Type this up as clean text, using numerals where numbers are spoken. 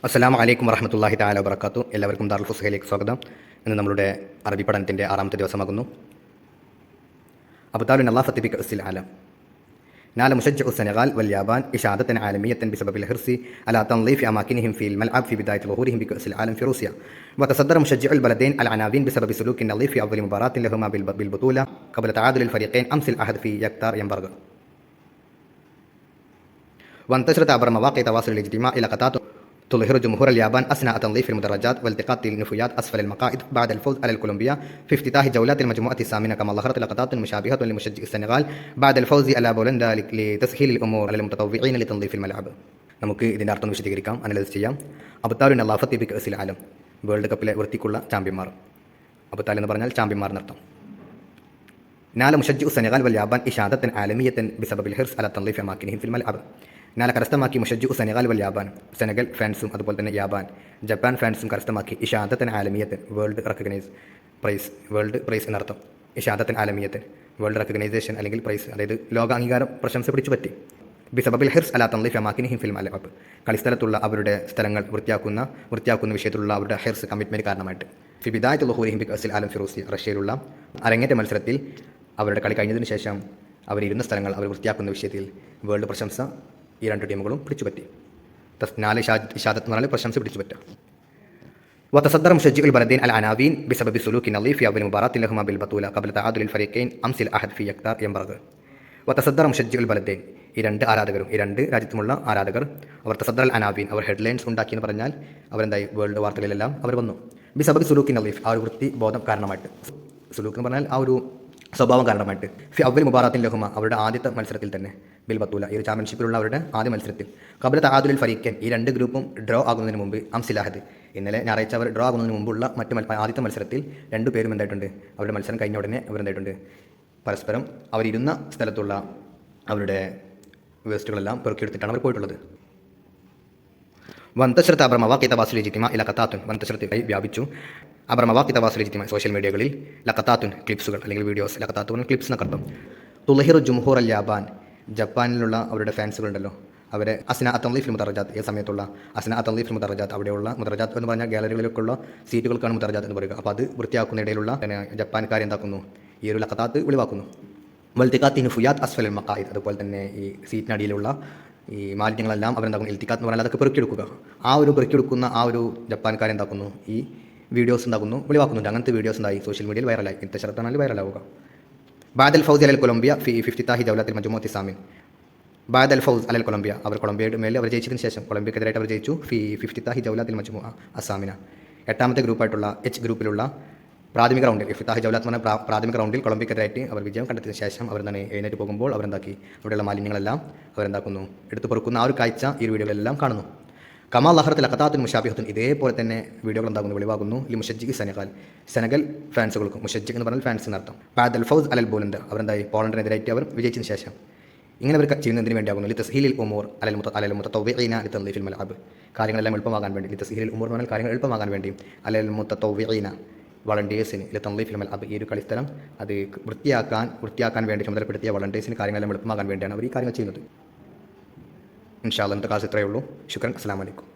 അസ്സലാമു അലൈക്കും വറഹ്മത്തുള്ളാഹി തആല വബറകാതുഹു. എല്ലാവർക്കും ദാറുൽ ഫുസ്ഹയിലേക്ക് സ്വാഗതം. ഇന്ന് നമ്മളുടെ അറബി പഠനത്തിൻ്റെ 6ാമത്തെ ദിവസമാകുന്നു. അബ്താലു നളാഫത്തി ബി കഅസിൽ ആലം. نال مشجع السنغال واليابان إشادة عالمية بسبب الحرص على تنظيف أماكنهم في الملعب في بداية ظهورهم بكأس العالم في روسيا. وتصدر مشجع البلدين العناوين بسبب سلوك نظيف في أول مباراة لهما بالبطولة قبل تعادل الفريقين أمس الأحد في يكتارينبرغ. وانتشرت عبر مواقع التواصل الاجتماعي لقطات تظهر جمهور اليابان أثناء تنظيف المدرجات والتقاط النفويات أسفل المقاعد بعد الفوز على كولومبيا في افتتاح جولات المجموعة الثامنة، كما ظهرت لقطات مشابهة لمشجع السنغال بعد الفوز على بولندا لتسهيل الأمور على المتطوعين لتنظيف الملعب. നമുക്ക് ഇതിൻ്റെ അർത്ഥം വിശദീകരിക്കാം, അനലൈസ് ചെയ്യാം. അബ്താലു നളാഫത്തി ബി കഅസിൽ ആലം, വേൾഡ് കപ്പിലെ വൃത്തിക്കുള്ള ചാമ്പ്യന്മാർ. അബ്താൽ എന്ന് പറഞ്ഞാൽ ചാമ്പ്യന്മാർ എന്നർത്ഥം. നാല മുഷജ്ജിഉ സെനഗൽ വൽ യാബാൻ ഇഷാദത്തൻ ആലമിയത്തൻ ബിസബബിൽ ഹിർസ് അല തൻളീഫ് അമാകിനിഹിം ഫിൽ മൽഅബ്. നാല കരസ്ഥമാക്കി മുഷജ്ജിഉ സെനഗൽ വൽ യാബാൻ, സെനഗൽ ഫാൻസും അതുപോലെ തന്നെ യാബാൻ ജപ്പാൻ ഫാൻസും കരസ്ഥമാക്കി ഇഷാദത്തൻ ആലമിയത്തൻ, world recognise prize, world prize എന്നർത്ഥം. ഇഷാദത്തൻ ആലമിയത്തൻ, വേൾഡ് റെക്കഗ്നൈസേഷൻ അല്ലെങ്കിൽ പ്രൈസ്, അതായത് ലോക അംഗീകാരം, പ്രശംസ പിടിച്ചു പറ്റി. ബിസബബിൽ ഹിർസ് അല തൻളീഫ് അമാകിനിഹിം ഫിൽ മൽഅബ്, കളിസ്ഥലത്തുള്ള അവരുടെ സ്ഥലങ്ങൾ വൃത്തിയാക്കുന്ന വിഷയത്തിലുള്ള അവരുടെ ഹിർസ്, കമ്മിറ്റ്മെൻറ്റ് കാരണമായിട്ട്. ഫി ബിദായത്ത് ളുഹൂരിഹിം ബി കഅസിൽ ആലം ഫി റൂസിയ, റഷ്യയിലുള്ള അരങ്ങേറ്റ മത്സരത്തിൽ അവരുടെ കളി കഴിഞ്ഞതിന് ശേഷം അവരിരുന്ന സ്ഥലങ്ങൾ അവർ വൃത്തിയാക്കുന്ന വിഷയത്തിൽ വേൾഡ് പ്രശംസ ഈ രണ്ട് ടീമുകളും പിടിച്ചുപറ്റി. നാല് ഇഷാദത്ത് എന്ന് പറഞ്ഞാൽ പ്രശംസ പിടിച്ചുപറ്റുക. وتصدر مشجع البلدين العناوين بسبب سلوك نظيف في أول مباراة لهما بالبطولة قبل تعادل الفريقين أمس الأحد في يكتارينبرغ. وتصدر مشجع البلدين, ഈ രണ്ട് ആരാധകരും, ഈ രണ്ട് രാജ്യത്തുമുള്ള ആരാധകർ, അവർ തസദ്ദർ അൽ അനാവീൻ, അവർ ഹെഡ്ലൈൻസ് ഉണ്ടാക്കിയെന്ന് പറഞ്ഞാൽ അവരെന്തായി, വേൾഡ് വാർത്തകളിലെല്ലാം അവർ വന്നു. ബിസബബി സുലൂക്കി നളീഫ്, ആ ഒരു വൃത്തി ബോധം കാരണമായിട്ട്, സുലൂക്ക് എന്ന് പറഞ്ഞാൽ ആ ഒരു സ്വഭാവം കാരണമായിട്ട്. ഫി അവൽ മുബാറാത്തിൻ ലഹുമ, അവരുടെ ആദ്യത്തെ മത്സരത്തിൽ തന്നെ, ബിൽ ബത്തൂല, ഈ ഒരു ചാമ്പ്യൻഷിപ്പിലുള്ള അവരുടെ ആദ്യ മത്സരത്തിൽ, കബല തആദുൽ ഫരീഖൈൻ, ഈ രണ്ട് ഗ്രൂപ്പും ഡ്രോ ആകുന്നതിന് മുമ്പ്, അംസിലാഹദ്, ഇന്നലെ ഞായറാഴ്ച അവർ ഡ്രോ ആകുന്നതിന് മുമ്പുള്ള ആദ്യത്തെ മത്സരത്തിൽ രണ്ടുപേരും എന്തായിട്ടുണ്ട്, അവരുടെ മത്സരം കഴിഞ്ഞ ഉടനെ അവരെന്തായിട്ടുണ്ട്, പരസ്പരം അവരിരുന്ന സ്ഥലത്തുള്ള അവരുടെ വേസ്റ്റുകളെല്ലാം പെറുക്കിയെടുത്തിട്ടാണ് അവർ പോയിട്ടുള്ളത്. വന്തശ്രത്ത് അബ്ര മവാഖി തവാസുൽ ഇജ്തിമാഇ ലഖതാത്തുൻ, വന്തശ്രത്ത് വ്യാപിച്ചു, അബ്ര മവാഖി തവാസുൽ ഇജ്തിമാഇ, സോഷ്യൽ മീഡിയകളിൽ, ലഖതാത്തുൻ ക്ലിപ്സുകൾ അല്ലെങ്കിൽ വീഡിയോസ്, ലഖതാത്തുൻ ക്ലിപ്സ് എന്നർത്ഥം. തുളഹിറു ജുംഹൂർ അൽ യാബാൻ, ജപ്പാനിലുള്ള അവരുടെ ഫാൻസുകളുണ്ടല്ലോ, അവരെ അസ്ന തൻളീഫ് മുദറജാത്ത്, ഈ സമയത്തുള്ള അസ്ന തൻളീഫ് മുദറജാത്ത്, അവിടെയുള്ള മുദറജാത്ത് എന്ന് പറഞ്ഞാൽ ഗാലറികളിലേക്കുള്ള സീറ്റുകൾക്കാണ് മുദറജാത്ത് എന്ന് പറയുക. അപ്പോൾ അത് വൃത്തിയാക്കുന്നതിടയിലുള്ള ജപ്പാൻകാരെന്താക്കുന്നു, ഈ ഒരു ലഖതാത്ത് വെളിവാക്കുന്നു. വൽത്തിഖാത്തി നുഫുയാത്ത് അസ്ഫൽ മഖായിദ്, അതുപോലെ തന്നെ ഈ സീറ്റിനടിയിലുള്ള ഈ മാലിന്യങ്ങളെല്ലാം അവരെന്താക്കുന്നു, ഇൽത്തിഖാത്ത് എന്ന് പറഞ്ഞാൽ അതൊക്കെ പെറുക്കിയെടുക്കുക. ആ ഒരു പെറുക്കിയെടുക്കുന്ന ആ ഒരു ജപ്പാൻകാരെന്താക്കുന്നു, ഈ വീഡിയോസ് ഉണ്ടാക്കുന്നു, വെളിവാക്കുന്നുണ്ട്. അങ്ങനത്തെ വീഡിയോസ് ഉണ്ടായി സോഷ്യൽ മീഡിയയിൽ വൈറലായി, ഇന്നത്തെ ശരത്താണെങ്കിൽ വൈറലാവുക. ബാദൽ ഫൗസ് അലൽ കൊളംബിയ ഫി ഇഫ്തിതാഹി ജൗലത്തിൽ മജ്മുഅത്തി സാമിൻ. ബാദൽ ഫൗസ് അലൽ കൊളംബിയ, അവർ കൊളംബിയയുടെ മേലെ അവർ ജയിച്ചതിന് ശേഷം, കൊളംബിയക്കെതിരായിട്ട് അവർ ജയിച്ചു. ഫി ഇഫ്തിതാഹി ജൗലത്തിൽ മജ്മുഅ അസാമിന, 8ാമത്തെ ഗ്രൂപ്പായിട്ടുള്ള എച്ച് ഗ്രൂപ്പിലുള്ള പ്രാഥമിക റൗണ്ടിൽ, ഇഫ്തിതാഹി ജൗലാത്ത് എന്ന് പറഞ്ഞാൽ പ്രാഥമിക റൗണ്ടിൽ കൊളംബിയക്കെതിരായിട്ട് അവർ വിജയം കണ്ടെത്തിയതിന് ശേഷം അവരെന്താണ് എഴുന്നേറ്റ് പോകുമ്പോൾ അവരെന്താക്കി, അവിടെയുള്ള മാലിന്യങ്ങളെല്ലാം അവരെന്താക്കുന്നു, എടുത്ത് പൊറുക്കുന്ന ആ ഒരു കാഴ്ച ഈ വീഡിയോകളെല്ലാം കാണുന്നു. കമാൽ ലഹറത്തിൽ ലഖതാത്തുൻ മുഷാബിഹത്തുൻ, ഇതേപോലെ തന്നെ വീഡിയോകൾ എന്താകുന്നു, വെളിവാകുന്നു. ലി മുഷജ്ജിഖ് സെനഗൽ ഫാൻസുകൾക്കും, മുഷജ്ജിഖ് എന്ന് പറഞ്ഞാൽ ഫാൻസ് എന്നർത്ഥം. ബാദൽ ഫൗസ് അലൽ ബോലണ്ട്, അവരെന്തായി പോളണ്ടിനെതിരായിട്ട് അവർ വിജയിച്ചതിന് ശേഷം. ഇങ്ങനെ അവർ ചെയ്യുന്നതിന് വേണ്ടിയാകുന്നു. ലി തസ്ഹീലിൽ ഉമൂർ അലൽ മുതത്തവ്വിഈന ലി തൻളീഫിൽ മൽഅബ്, കാര്യങ്ങളെല്ലാം എളുപ്പമാകാൻ വേണ്ടി. ലി തസ്ഹീലിൽ ഉമൂർ എന്ന് പറഞ്ഞാൽ കാര്യങ്ങൾ എളുപ്പമാകാൻ വേണ്ടി. അലൽ മുതത്തവ്വിഈന, വളണ്ടിയേഴ്സിന്, ലി തൻളീഫിൽ മൽഅബ്, ഈ ഒരു കളിസ്ഥലം അത് വൃത്തിയാക്കാൻ വേണ്ടി ചുമതലപ്പെടുത്തിയ വളണ്ടിയേഴ്സിന് കാര്യങ്ങളെല്ലാം എളുപ്പമാകാൻ വേണ്ടിയാണ് അവർ ഈ കാര്യങ്ങൾ ചെയ്യുന്നത്. ഇൻഷാ അല്ലാഹ് ഇന്നത്തെ ക്ലാസ് ഇത്രയേ ഉള്ളൂ. ശുക്രൻ. അസ്സലാമു അലൈക്കും.